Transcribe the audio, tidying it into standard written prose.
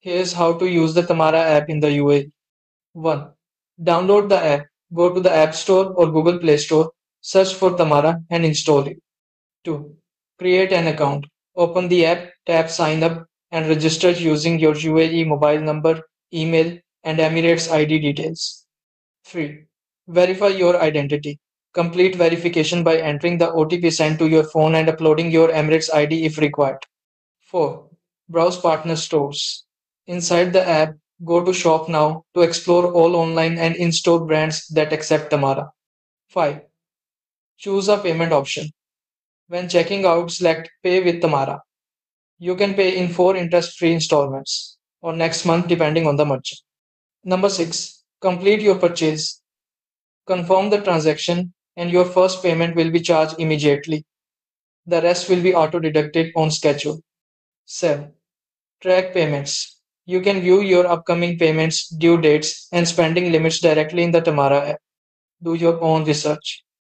Here's how to use the Tamara app in the UAE. 1. Download the app. Go to the App Store or Google Play Store, search for Tamara and install it. 2. Create an account. Open the app, tap Sign Up, and register using your UAE mobile number, email, and Emirates ID details. 3. Verify your identity. Complete verification by entering the OTP sent to your phone and uploading your Emirates ID if required. 4. Browse partner stores. Inside the app, go to Shop Now to explore all online and in-store brands that accept Tamara. 5. Choose a payment option. When checking out, select Pay with Tamara. You can pay in 4 interest-free installments or next month depending on the merchant. Number 6. Complete your purchase. Confirm the transaction and your first payment will be charged immediately. The rest will be auto-deducted on schedule. 7. Track payments. You can view your upcoming payments, due dates, and spending limits directly in the Tamara app. Do your own research.